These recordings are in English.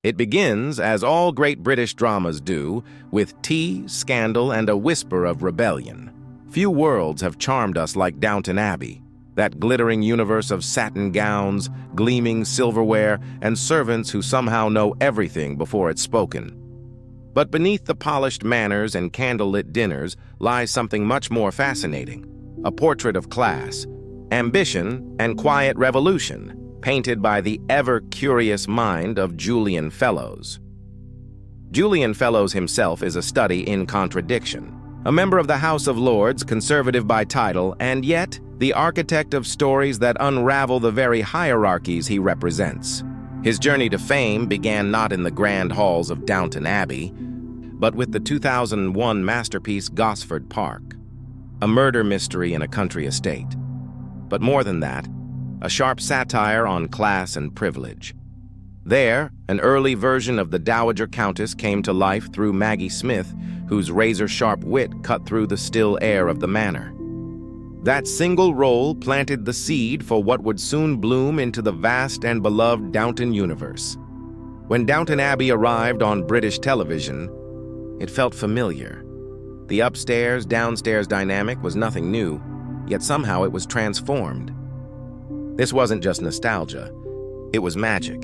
It begins, as all great British dramas do, with tea, scandal, and a whisper of rebellion. Few worlds have charmed us like Downton Abbey, that glittering universe of satin gowns, gleaming silverware, and servants who somehow know everything before it's spoken. But beneath the polished manners and candlelit dinners lies something much more fascinating, a portrait of class, ambition, and quiet revolution, painted by the ever-curious mind of Julian Fellowes. Julian Fellowes himself is a study in contradiction. A member of the House of Lords, conservative by title, and yet the architect of stories that unravel the very hierarchies he represents. His journey to fame began not in the grand halls of Downton Abbey, but with the 2001 masterpiece Gosford Park, a murder mystery in a country estate. But more than that, a sharp satire on class and privilege. There, an early version of the Dowager Countess came to life through Maggie Smith, whose razor-sharp wit cut through the still air of the manor. That single role planted the seed for what would soon bloom into the vast and beloved Downton universe. When Downton Abbey arrived on British television, it felt familiar. The upstairs-downstairs dynamic was nothing new, yet somehow it was transformed. This wasn't just nostalgia, it was magic.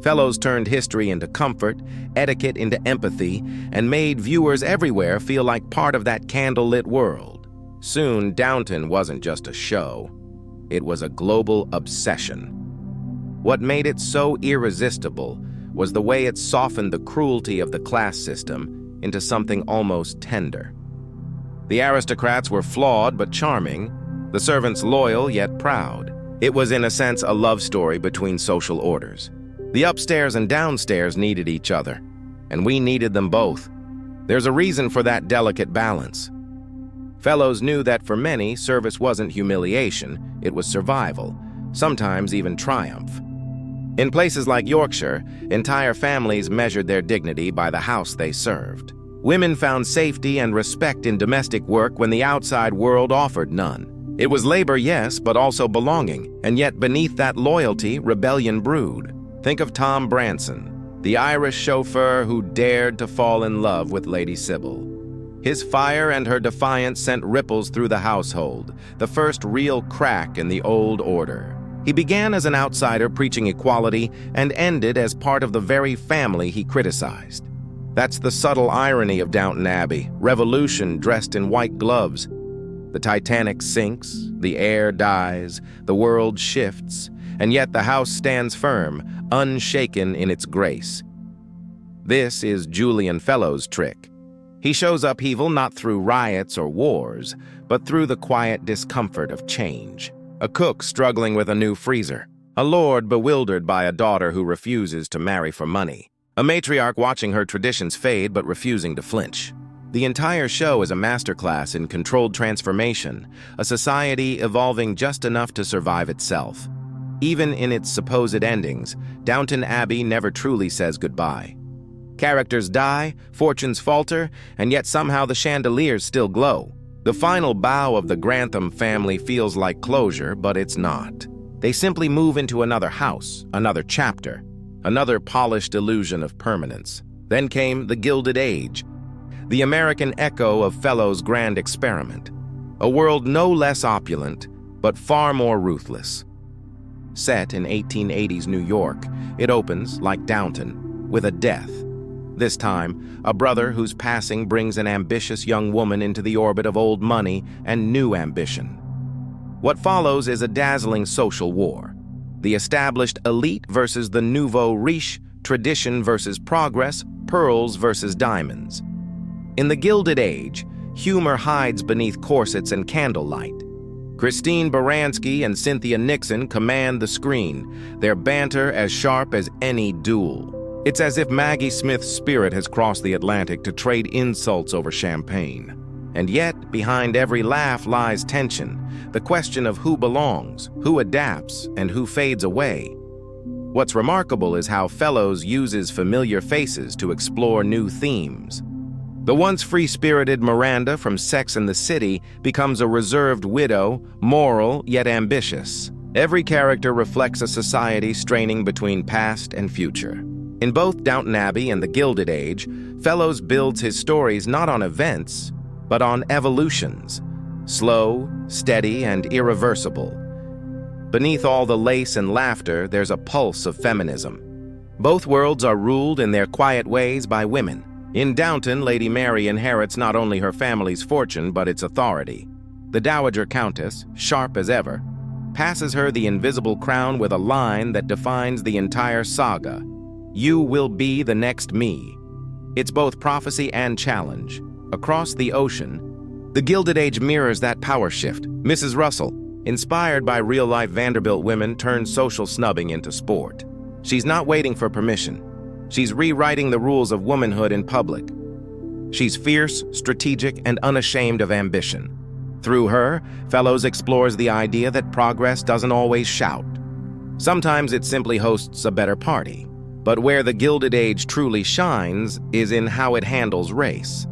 Fellowes turned history into comfort, etiquette into empathy, and made viewers everywhere feel like part of that candlelit world. Soon, Downton wasn't just a show, it was a global obsession. What made it so irresistible was the way it softened the cruelty of the class system into something almost tender. The aristocrats were flawed but charming, the servants loyal yet proud. It was, in a sense, a love story between social orders. The upstairs and downstairs needed each other, and we needed them both. There's a reason for that delicate balance. Fellowes knew that for many, service wasn't humiliation, it was survival, sometimes even triumph. In places like Yorkshire, entire families measured their dignity by the house they served. Women found safety and respect in domestic work when the outside world offered none. It was labor, yes, but also belonging, and yet beneath that loyalty, rebellion brewed. Think of Tom Branson, the Irish chauffeur who dared to fall in love with Lady Sybil. His fire and her defiance sent ripples through the household, the first real crack in the old order. He began as an outsider preaching equality and ended as part of the very family he criticized. That's the subtle irony of Downton Abbey, revolution dressed in white gloves. The Titanic sinks, the air dies, the world shifts, and yet the house stands firm, unshaken in its grace. This is Julian Fellowes' trick. He shows upheaval not through riots or wars, but through the quiet discomfort of change. A cook struggling with a new freezer, a lord bewildered by a daughter who refuses to marry for money, a matriarch watching her traditions fade but refusing to flinch. The entire show is a masterclass in controlled transformation, a society evolving just enough to survive itself. Even in its supposed endings, Downton Abbey never truly says goodbye. Characters die, fortunes falter, and yet somehow the chandeliers still glow. The final bow of the Grantham family feels like closure, but it's not. They simply move into another house, another chapter, another polished illusion of permanence. Then came the Gilded Age, the American echo of Fellowes' grand experiment, a world no less opulent, but far more ruthless. Set in 1880s New York, it opens, like Downton, with a death. This time, a brother whose passing brings an ambitious young woman into the orbit of old money and new ambition. What follows is a dazzling social war. The established elite versus the nouveau riche, tradition versus progress, pearls versus diamonds. In the Gilded Age, humor hides beneath corsets and candlelight. Christine Baranski and Cynthia Nixon command the screen, their banter as sharp as any duel. It's as if Maggie Smith's spirit has crossed the Atlantic to trade insults over champagne. And yet, behind every laugh lies tension, the question of who belongs, who adapts, and who fades away. What's remarkable is how Fellowes uses familiar faces to explore new themes. The once free-spirited Miranda from Sex and the City becomes a reserved widow, moral yet ambitious. Every character reflects a society straining between past and future. In both Downton Abbey and the Gilded Age, Fellowes builds his stories not on events, but on evolutions, slow, steady, and irreversible. Beneath all the lace and laughter, there's a pulse of feminism. Both worlds are ruled in their quiet ways by women. In Downton, Lady Mary inherits not only her family's fortune, but its authority. The Dowager Countess, sharp as ever, passes her the invisible crown with a line that defines the entire saga. "You will be the next me." It's both prophecy and challenge. Across the ocean, the Gilded Age mirrors that power shift. Mrs. Russell, inspired by real-life Vanderbilt women, turns social snubbing into sport. She's not waiting for permission. She's rewriting the rules of womanhood in public. She's fierce, strategic, and unashamed of ambition. Through her, Fellowes explores the idea that progress doesn't always shout. Sometimes it simply hosts a better party. But where the Gilded Age truly shines is in how it handles race.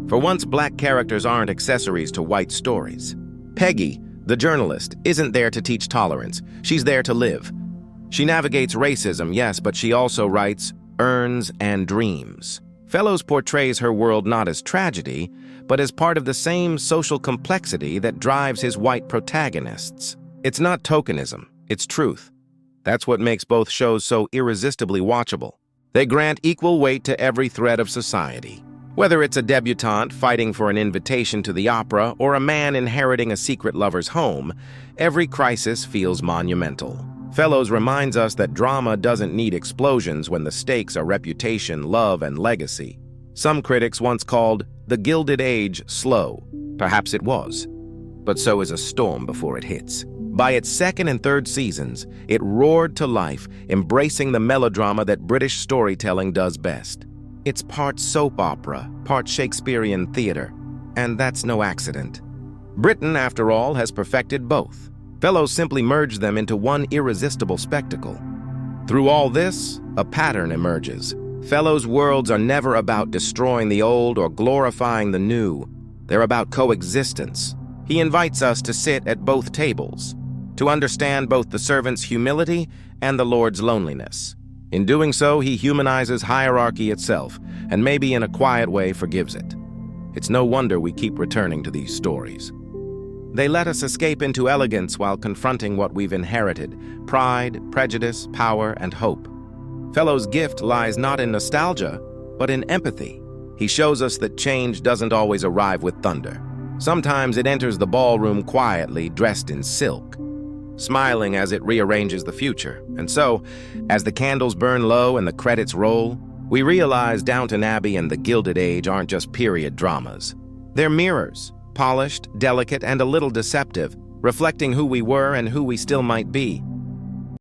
For once, black characters aren't accessories to white stories. Peggy, the journalist, isn't there to teach tolerance. She's there to live. She navigates racism, yes, but she also writes, earns, and dreams. Fellowes portrays her world not as tragedy, but as part of the same social complexity that drives his white protagonists. It's not tokenism, it's truth. That's what makes both shows so irresistibly watchable. They grant equal weight to every thread of society. Whether it's a debutante fighting for an invitation to the opera or a man inheriting a secret lover's home, every crisis feels monumental. Fellowes reminds us that drama doesn't need explosions when the stakes are reputation, love, and legacy. Some critics once called the Gilded Age slow. Perhaps it was. But so is a storm before it hits. By its second and third seasons, it roared to life, embracing the melodrama that British storytelling does best. It's part soap opera, part Shakespearean theater, and that's no accident. Britain, after all, has perfected both. Fellowes simply merged them into one irresistible spectacle. Through all this, a pattern emerges. Fellowes' worlds are never about destroying the old or glorifying the new. They're about coexistence. He invites us to sit at both tables, to understand both the servant's humility and the Lord's loneliness. In doing so, he humanizes hierarchy itself, and maybe in a quiet way forgives it. It's no wonder we keep returning to these stories. They let us escape into elegance while confronting what we've inherited: pride, prejudice, power, and hope. Fellowes' gift lies not in nostalgia, but in empathy. He shows us that change doesn't always arrive with thunder. Sometimes it enters the ballroom quietly, dressed in silk, smiling as it rearranges the future. And so, as the candles burn low and the credits roll, we realize Downton Abbey and the Gilded Age aren't just period dramas. They're mirrors, polished, delicate, and a little deceptive, reflecting who we were and who we still might be.